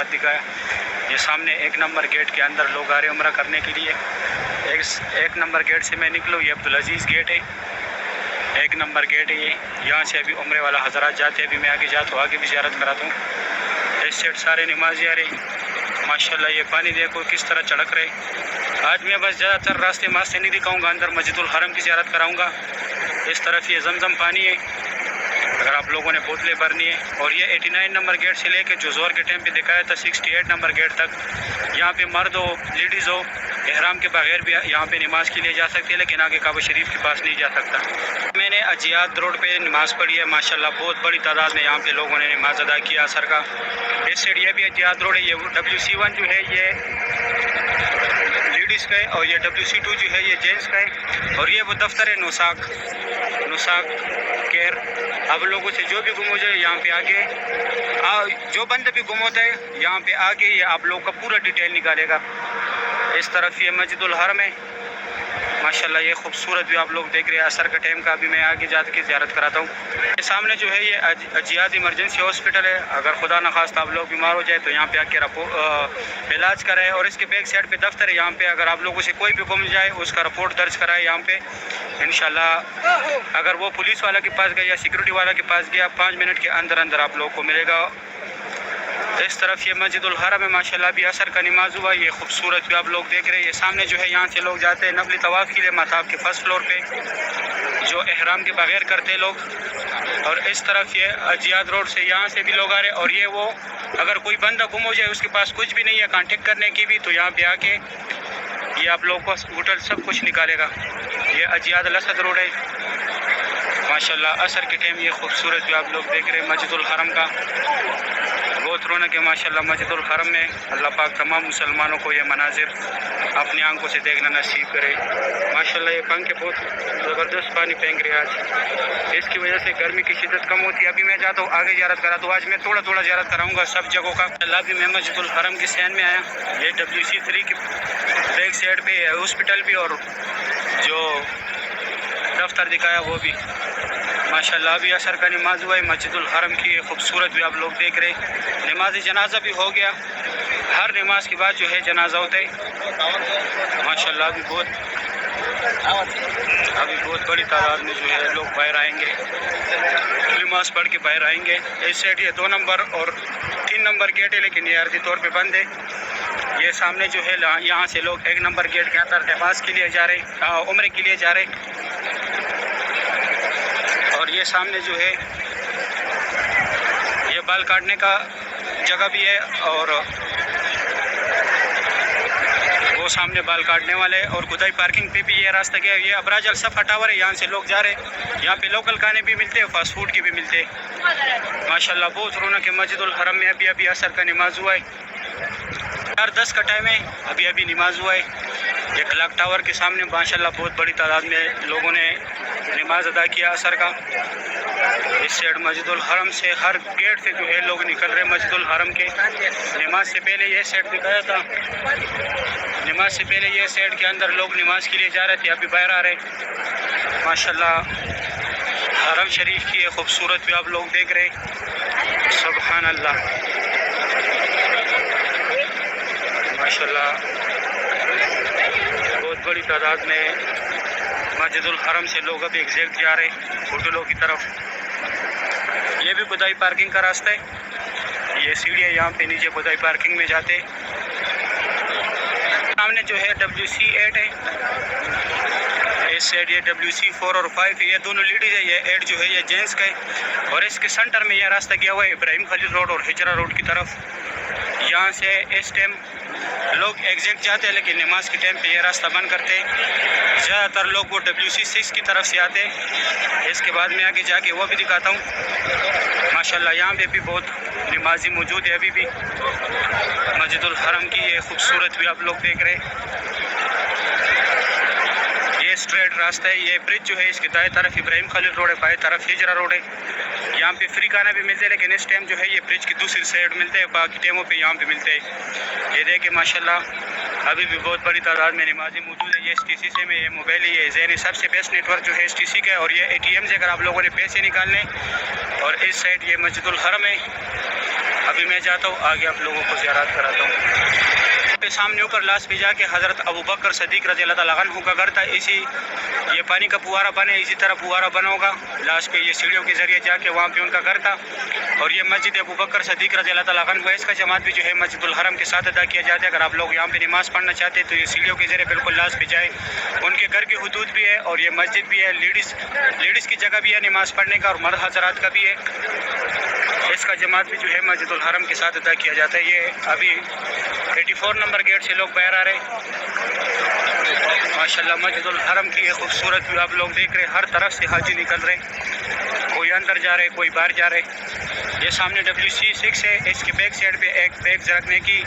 दिखाया। ये सामने 1 नंबर गेट के अंदर लोग आ रहे उम्रा करने के लिए। एक नंबर गेट से मैं निकलूँ, ये अब्दुल अजीज़ गेट है, 1 नंबर गेट है ये। यहाँ से अभी उम्रे वाला हजरात जाते हैं। अभी मैं आगे जाता हूँ, आगे भी ज़ियारत कराता हूँ। इस साइड सारे नमाजी आ रहे माशाल्लाह। ये पानी देखो किस तरह चढ़क रहे। आज मैं बस ज़्यादातर रास्ते मास्ते नहीं दिखाऊँगा, अंदर मस्जिदुल हरम की ज़ियारत कराऊँगा। इस तरफ ये जमजम पानी है अगर आप लोगों ने बोतलें भरनी है। और ये 89 नंबर गेट से लेके जो जोर के टाइम पे दिखाया था 68 नंबर गेट तक, यहाँ पे मर्द हो लेडीज़ हो एहराम के बगैर भी यहाँ पे नमाज के लिए जा सकते हैं, लेकिन आगे काबा शरीफ के पास नहीं जा सकता। मैंने अजियात रोड पे नमाज़ पढ़ी है माशाल्लाह। बहुत बड़ी तादाद में यहाँ पे लोगों ने नमाज अदा किया असर का। इस साइड ये भी अजियात रोड है। ये WC1 जो है ये लेडीज़ का है और ये WC2 जो है ये जेंट्स का है। और ये वो दफ्तर है नुसाक केयर। अब लोगों से जो भी गुम हो जाए यहाँ पे आगे जो बंदा भी गुम होता है यहाँ पे आके ये आप लोग का पूरा डिटेल निकालेगा। इस तरफ ये मस्जिदुल हरम है माशाल्लाह। ये खूबसूरत भी आप लोग देख रहे हैं असर का टाइम का। अभी मैं आगे जाकर के ज़ियारत कराता हूँ। सामने जो है ये अजियात इमरजेंसी हॉस्पिटल है। अगर खुदा न खास्ता आप लोग बीमार हो जाए तो यहाँ पे आके इलाज कराए। और इसके बैक साइड पे दफ्तर है। यहाँ पे अगर आप लोगों से कोई भी गुम जाए उसका रिपोर्ट दर्ज कराए यहाँ पे इंशाल्लाह। अगर वो पुलिस वाला के पास गया या सिक्योरिटी वाला के पास गया 5 मिनट के अंदर अंदर आप लोग को मिलेगा। इस तरफ ये मस्जिदुल हरम है माशाल्लाह। भी असर का नमाज हुआ। ये खूबसूरत भी आप लोग देख रहे हैं। ये सामने जो है यहाँ से लोग जाते हैं नफली तवाफ़ के लिए मताब के फर्स्ट फ्लोर पे, जो एहराम के बगैर करते लोग। और इस तरफ ये अजियात रोड से यहाँ से भी लोग आ रहे हैं। और ये वो अगर कोई बंदा गुम हो जाए उसके पास कुछ भी नहीं है कांटेक्ट करने की भी, तो यहाँ पे आके ये आप लोग को होटल सब कुछ निकालेगा। ये अजियात लसद रोड है माशाल्लाह। असर के टाइम ये खूबसूरत भी आप लोग देख रहे हैं मस्जिदुल हरम का। बहुत रौनक है माशाल्लाह मस्जिदुल हरम में। अल्लाह पाक तमाम मुसलमानों को ये मनाजिर अपनी आंखों से देखना नसीब करे माशाल्लाह। ये पंखे बहुत ज़बरदस्त पानी फेंक रहे आज, इसकी वजह से गर्मी की शिद्दत कम होती है। अभी मैं जाता हूँ आगे ज़ियारत कराता हूँ। आज मैं थोड़ा थोड़ा ज़ियारत कराऊँगा सब जगहों का। अल्लाह भी मैं मस्जिदुल हरम की सैन में आया। ये WC3 की बैक साइड पे हॉस्पिटल भी और जो दफ्तर दिखाया वो भी माशाल्लाह। अभी असर का नमाज हुआ है मस्जिदुल हरम की। खूबसूरत भी आप लोग देख रहे हैं। नमाज जनाजा भी हो गया। हर नमाज के बाद जो है जनाजा होता है माशाल्लाह। अभी बहुत बड़ी तादाद में जो है लोग बाहर आएंगे, नमाज पढ़ के बाहर आएंगे। इस साइड ये 2 नंबर और 3 नंबर गेट है, लेकिन ये अर्जी तौर पे बंद है। ये सामने जो है यहाँ से लोग 1 नंबर गेट के अंदर नमाज के लिए जा रहे, उम्रे के लिए जा रहे। और ये सामने जो है ये बाल काटने का जगह भी है और वो सामने बाल काटने वाले और खुदाई पार्किंग पे भी ये रास्ता गया। ये अबराज अलसफा टावर है, यहाँ से लोग जा रहे हैं। यहाँ पे लोकल खाने भी मिलते हैं, फास्ट फूड के भी मिलते हैं माशाल्लाह। बहुत रौनक है मस्जिदुल हरम में। अभी असर का नमाज हुआ है। 4:10 का टाइम है। अभी नमाज हुआ है। ये क्लॉक टावर के सामने माशाल्लाह बहुत बड़ी तादाद में लोगों ने नमाज अदा किया असर का। इस साइड मस्जिदुल हरम से हर गेट से जो है लोग निकल रहे मस्जिदुल हरम के। नमाज से पहले ये साइड दिखाया था, नमाज से पहले ये साइड के अंदर लोग नमाज के लिए जा रहे थे, अभी बाहर आ रहे माशाल्लाह। हरम शरीफ की खूबसूरत भी आप लोग देख रहे। सुभान अल्लाह माशाल्लाह। बहुत बड़ी तादाद में मस्जिदुल हरम से लोग अभी एग्जैक्ट जा रहे होटलों की तरफ। ये भी खुदाई पार्किंग का रास्ता है। ये सीढ़ियाँ यहाँ पे नीचे खुदाई पार्किंग में जाते। सामने जो है WC8 है, इस साइड ये WC4 और 5 है। ये दोनों लेडीज है। ये 8 जो है ये जेंट्स का है। और इसके सेंटर में यह रास्ता गया हुआ है इब्राहिम खलील रोड और हिजरा रोड की तरफ। यहाँ से इस टाइम लोग एग्जैक्ट जाते हैं, लेकिन नमाज के टाइम पे ये रास्ता बंद करते हैं। ज़्यादातर लोग वो WC6 की तरफ से आते हैं। इसके बाद में आगे जाके वो भी दिखाता हूँ माशाल्लाह। यहाँ पे भी बहुत नमाजी मौजूद है। अभी भी मस्जिदुल हरम की ये खूबसूरत भी आप लोग देख रहे हैं। ये स्ट्रेट रास्ता है। ये ब्रिज जो है इसके दाएं तरफ इब्राहिम खलील रोड है, बाएं तरफ हिजरा रोड है। यहाँ पे फ्री खाना भी मिलते हैं, लेकिन इस टाइम जो है ये ब्रिज की दूसरी साइड मिलते हैं, बाकी टाइमों पे यहाँ पे मिलते हैं। ये देखिए माशाल्लाह अभी भी बहुत बड़ी तादाद में नमाजी मौजूद है। ये STC से में ये मोबाइल है, ये ज़ैनी सबसे बेस्ट नेटवर्क जो है STC का है। और ये ATM से अगर आप लोगों ने पैसे निकालने, और इस साइड ये मस्जिदुल हरम है। अभी मैं जाता हूँ आगे आप लोगों को ज़ियारत कराता हूँ। पे सामने ऊपर लास्ट पे जाके हज़रत अबू बकर सदीक रज़ी अल्लाह तआला अन्हु का घर था। इसी ये पानी का फुहारा बने, इसी तरह फुहारा बना होगा। लास्ट पे ये सीढ़ियों के ज़रिए जाके वहाँ पे उनका घर था। और ये मस्जिद अबू बकर सदीक रज़ी अल्लाह तआला अन्हु है। इसका जमात भी जो है मस्जिदुल हरम के साथ अदा किया जाता है। अगर आप लोग यहाँ पे नमाज़ पढ़ना चाहते हैं तो ये सीढ़ियों के ज़रिए बिल्कुल लास्ट पे जाए। उनके घर की हुदूद भी है और ये मस्जिद भी है। लेडीज़ की जगह भी है नमाज़ पढ़ने का, और मर्द हज़रात का भी है। इसका जमात भी जो है मस्जिदुल हरम के साथ अदा किया जाता है। ये अभी 84 नंबर गेट से लोग बाहर आ रहे हैं। माशाल्लाह मस्जिदुल हरम की ये खूबसूरत व्यू आप लोग देख रहे हैं। हर तरफ से हाजी निकल रहे हैं, कोई अंदर जा रहे, कोई बाहर जा रहे। ये सामने WC6 है। इसके बैक साइड पे एक बैग रखने की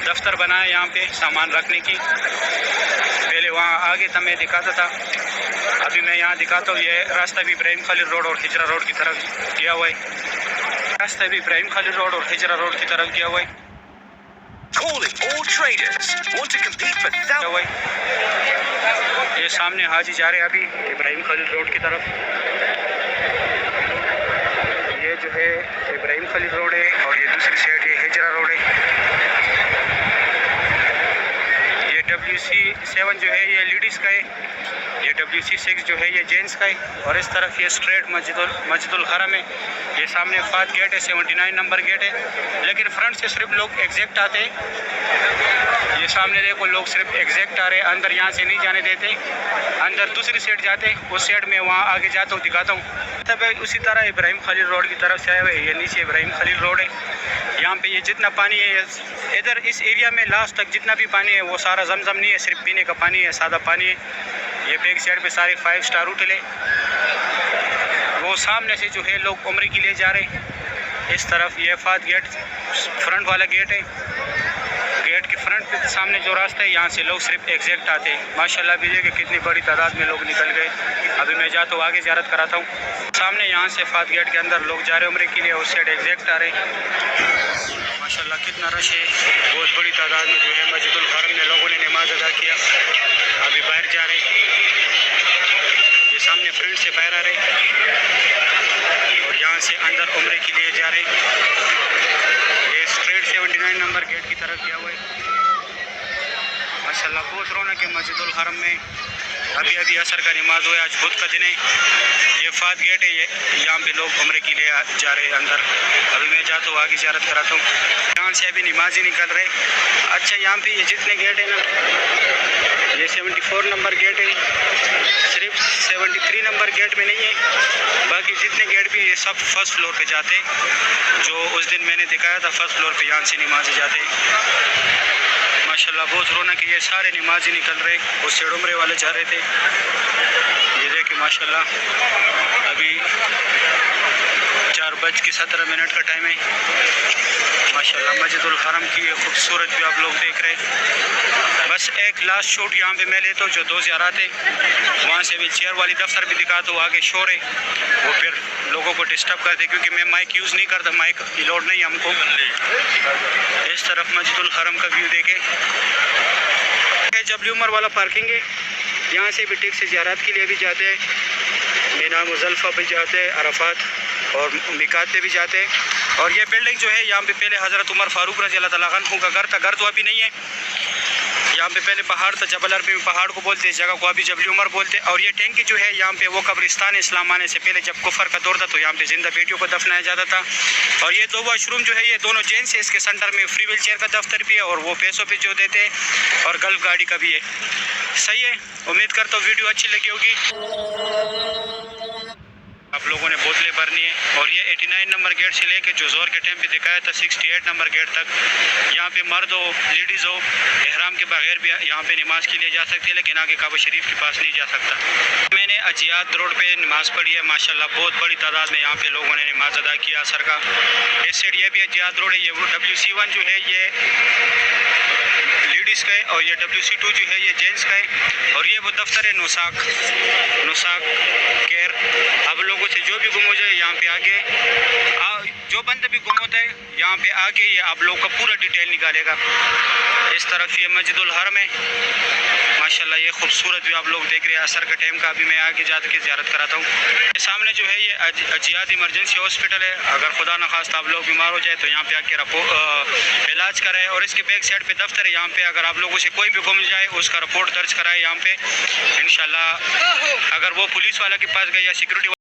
दफ्तर बना है, यहाँ पे सामान रखने की। पहले वहाँ आगे था मैं दिखाता था, अभी मैं यहाँ दिखाता हूँ। ये रास्ता भी इब्राहिम खलील रोड और हिजरा रोड की तरफ किया हुआ है। रास्ता भी इब्राहिम खलील रोड और हिजरा रोड की तरफ किया हुआ है। Calling all traders. Want to compete for thousands? ये सामने हाजी जा रहे हैं अभी इब्राहिम खलील रोड की तरफ। ये जो है इब्राहिम खलील रोड है और ये दूसरी साइड ये हिजरा रोड है। ये WC7 जो है ये लेडीज़ का है, ये WC6 जो है ये जेंट्स का है। और इस तरफ ये स्ट्रेट मस्जिदुल हरम है। ये सामने फात गेट है, 79 नंबर गेट है। लेकिन फ्रंट से सिर्फ लोग एग्जैक्ट आते हैं। ये सामने देखो लोग सिर्फ एग्जैक्ट आ रहे हैं, अंदर यहाँ से नहीं जाने देते। अंदर दूसरी साइड जाते, उस साइड में वहाँ आगे जाता हूँ दिखाता हूँ। तब उसी तरह इब्राहिम खलील रोड की तरफ से आए हुए। ये नीचे इब्राहिम खलील रोड है। यहाँ पे ये जितना पानी है इधर इस एरिया में लास्ट तक जितना भी पानी है वो सारा जमजम नहीं है, सिर्फ पीने का पानी है, सादा पानी है। ये बैक साइड पे सारे 5 स्टार होटल है। वो सामने से जो है लोग उम्रे के लिए जा रहे हैं। इस तरफ ये फात गेट फ्रंट वाला गेट है। गेट के फ्रंट पे सामने जो रास्ता है यहाँ से लोग सिर्फ एग्जैक्ट आते हैं। माशाल्लाह भी देखिए कितनी बड़ी तादाद में लोग निकल गए। अभी मैं जाता हूँ आगे ज़ियारत कराता हूँ। सामने यहाँ से फात गेट के अंदर लोग जा रहे हैं उम्रे के लिए, उस साइड एग्जैक्ट आ रहे हैं। माशाल्लाह कितना रश है, बहुत बड़ी तादाद में जो है मस्जिदुल हरम में लोगों ने नमाज अदा किया। अभी बाहर जा रहे हैं, ये सामने फ्रंट से बाहर आ रहे हैं और यहाँ से अंदर उम्रे के लिए जा रहे हैं। ये स्ट्रेट 79 नंबर गेट की तरफ गया हुआ है। माशाल्लाह बहुत रौनक है मस्जिदुल हरम में। अभी अभी असर का नमाज हुआ, आज बुध का दिन है। ये फात गेट है, ये यहाँ पे लोग उम्रे के लिए जा रहे हैं अंदर। अभी मैं जाता हूँ आगे ज़ियारत कराता हूँ। यहाँ से अभी नमाज ही निकल रहे। अच्छा यहाँ पे ये जितने गेट है ना, ये 74 नंबर गेट है, सिर्फ 73 नंबर गेट में नहीं है, बाकी जितने गेट भी है ये सब फर्स्ट फ्लोर पे जाते हैं। जो उस दिन मैंने दिखाया था फर्स्ट फ्लोर पे यहाँ से नमाज जाते हैं। माशाल्लाह बहुत रौनक है। ये सारे नमाजी निकल रहे, उस से उम्रे वाले जा रहे थे। ये देखिए माशाल्लाह अभी 4:17 का टाइम है। माशाल्लाह मस्जिदुल हरम की ये खूबसूरत भी आप लोग देख रहे हैं। बस एक लास्ट शॉट यहाँ पे मैं लेता हूँ, जो 2 ज़ियारत है वहाँ से भी चेयर वाली दफ्तर भी दिखाता हूँ। आगे शोर है, वो फिर लोगों को डिस्टर्ब करते, क्योंकि मैं माइक यूज़ नहीं करता, माइक की लोड नहीं हमको। इस तरफ मस्जिदुल हरम का व्यू देखे, जबली उमर वाला पार्किंग है। यहाँ से भी टैक्सी ज़ियारत के लिए भी जाते हैं, मीना मुज़ल्फ़ा भी जाते हैं, अरफात और मिकात पे भी जाते हैं। और ये बिल्डिंग जो है यहाँ पे पहले हज़रत उमर फ़ारूक रज़ी अल्लाह तआला अन्हु का घर था। घर तो अभी नहीं है, यहाँ पे पहले पहाड़ था, जबल अरबी में पहाड़ को बोलते, इस जगह को अभी जबली उमर बोलते। और ये टैंकी जो है यहाँ पे वो कब्रिस्तान इस्लाम आने से पहले जब कुफर का दौर था तो यहाँ पे जिंदा बेटियों को दफनाया जाता था। और ये 2 वॉशरूम जो है ये दोनों जेंट्स है। इसके सेंटर में फ्री व्हील चेयर का दफ्तर भी है और वो पैसों पे जो देते हैं, और गल्फ गाड़ी का भी है। सही है, उम्मीद करता हूँ वीडियो अच्छी लगी होगी। आप लोगों ने बोतलें भरनी है। और ये 89 नंबर गेट से लेके जो जोर के टाइम पे दिखाया था 68 नंबर गेट तक, यहाँ पे मर्द हो लेडीज़ हो एहराम के बगैर भी यहाँ पे नमाज के लिए जा सकते हैं, लेकिन आगे काबा शरीफ के पास नहीं जा सकता। मैंने अजियात रोड पे नमाज पढ़ी है। माशाल्लाह बहुत बड़ी तादाद में यहाँ पे लोगों ने नमाज अदा किया असर का। इस साइड ये भी अजियात रोड है। ये वो WC1 जो है ये पुलिस का है और ये WC2 जो है ये जेंट्स का है और ये वो दफ्तर है नुसाक केयर। आप लोगों से जो भी गुम हो जाए यहाँ पे आगे जो बंदा भी गुम होता है यहाँ पे आगे ये आप लोग का पूरा डिटेल निकालेगा। इस तरफ ये मस्जिदुल हरम है माशाल्लाह, ये खूबसूरत भी आप लोग देख रहे हैं। असर का टाइम का अभी मैं आगे जाकर के ज़ियारत कराता हूँ। सामने जो है ये अजियाद इमरजेंसी हॉस्पिटल है। अगर खुदा न खास्ता आप लोग बीमार हो जाए तो यहाँ पे आके इलाज कराए। और इसके बैक साइड पे दफ्तर है। यहाँ पे अगर आप लोगों से कोई भी गुम जाए उसका रिपोर्ट दर्ज कराए यहाँ पे इंशाल्लाह। अगर वो पुलिस वाला के पास गए या सिक्योरिटी